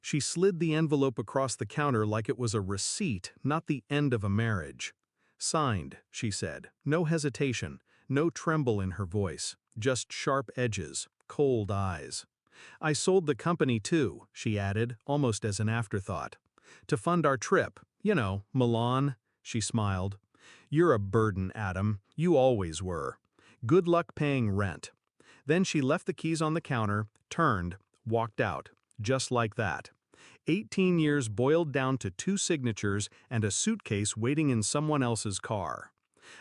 She slid the envelope across the counter like it was a receipt, not the end of a marriage. Signed, she said. No hesitation, no tremble in her voice, just sharp edges, cold eyes. I sold the company too, she added, almost as an afterthought. To fund our trip, Milan, she smiled. You're a burden, Adam. You always were. Good luck paying rent. Then she left the keys on the counter, turned, walked out, just like that. 18 years boiled down to 2 signatures and a suitcase waiting in someone else's car.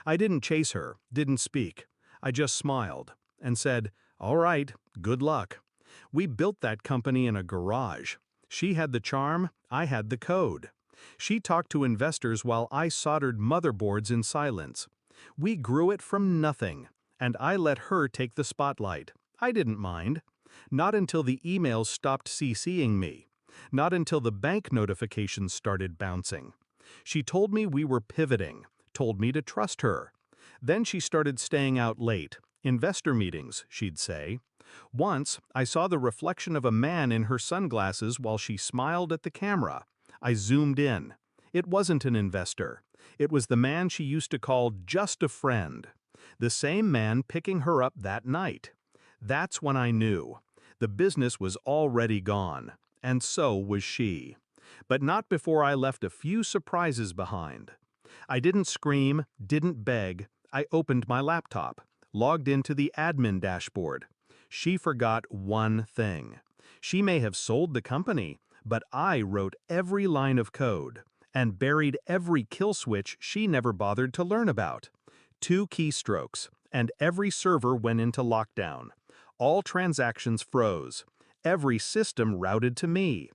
I didn't chase her, didn't speak. I just smiled and said, "All right, good luck." We built that company in a garage. She had the charm, I had the code. She talked to investors while I soldered motherboards in silence. We grew it from nothing, and I let her take the spotlight. I didn't mind. Not until the emails stopped CCing me. Not until the bank notifications started bouncing. She told me we were pivoting, told me to trust her. Then she started staying out late. Investor meetings, she'd say. Once, I saw the reflection of a man in her sunglasses while she smiled at the camera. I zoomed in. It wasn't an investor. It was the man she used to call just a friend. The same man picking her up that night. That's when I knew. The business was already gone. And so was she. But not before I left a few surprises behind. I didn't scream, didn't beg. I opened my laptop, logged into the admin dashboard. She forgot one thing. She may have sold the company, but I wrote every line of code and buried every kill switch she never bothered to learn about. 2 keystrokes, and every server went into lockdown. All transactions froze. Every system routed to me.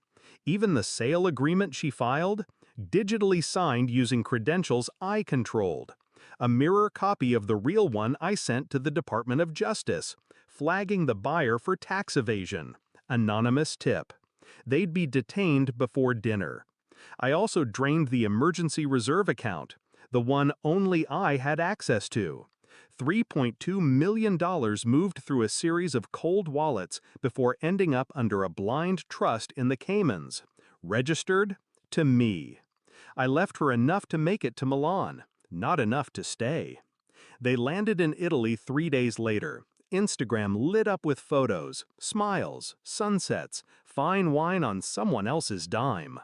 Even the sale agreement she filed, digitally signed using credentials I controlled. A mirror copy of the real one I sent to the Department of Justice, flagging the buyer for tax evasion. Anonymous tip. They'd be detained before dinner. I also drained the emergency reserve account, the one only I had access to. $3.2 million moved through a series of cold wallets before ending up under a blind trust in the Caymans. Registered to me. I left her enough to make it to Milan, not enough to stay. They landed in Italy 3 days later. Instagram lit up with photos, smiles, sunsets, fine wine on someone else's dime.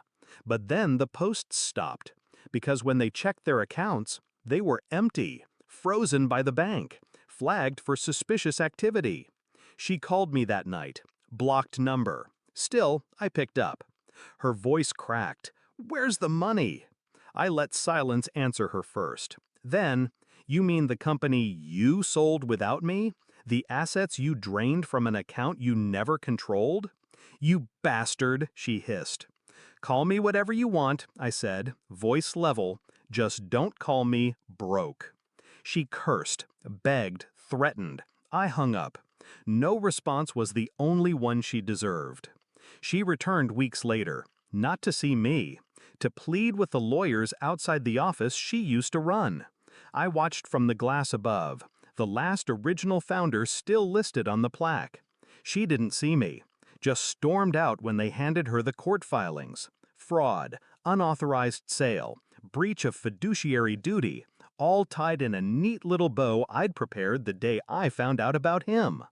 But then the posts stopped, because when they checked their accounts, they were empty, frozen by the bank, flagged for suspicious activity. She called me that night, blocked number. Still, I picked up. Her voice cracked. "Where's the money?" I let silence answer her first. Then, "You mean the company you sold without me? The assets you drained from an account you never controlled?" "You bastard," she hissed. "Call me whatever you want," I said, voice level. "Just don't call me broke." She cursed, begged, threatened. I hung up. No response was the only one she deserved. She returned weeks later, not to see me, to plead with the lawyers outside the office she used to run. I watched from the glass above, the last original founder still listed on the plaque. She didn't see me, just stormed out when they handed her the court filings. Fraud, unauthorized sale, breach of fiduciary duty, all tied in a neat little bow I'd prepared the day I found out about him.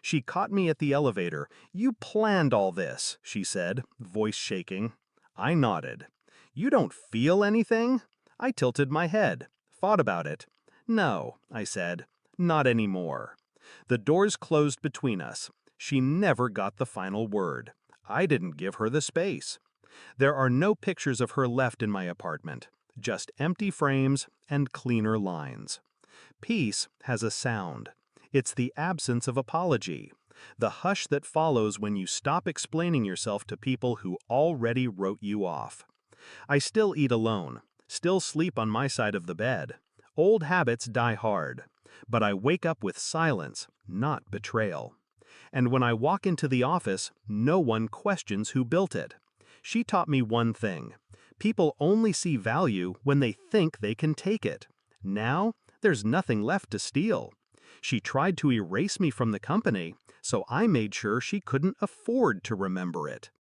She caught me at the elevator. "You planned all this," she said, voice shaking. I nodded. "You don't feel anything?" I tilted my head, thought about it. "No," I said, "not anymore." The doors closed between us. She never got the final word. I didn't give her the space. There are no pictures of her left in my apartment, just empty frames and cleaner lines. Peace has a sound. It's the absence of apology, the hush that follows when you stop explaining yourself to people who already wrote you off. I still eat alone, still sleep on my side of the bed. Old habits die hard, but I wake up with silence, not betrayal. And when I walk into the office, no one questions who built it. She taught me one thing. People only see value when they think they can take it. Now, there's nothing left to steal. She tried to erase me from the company, so I made sure she couldn't afford to remember it.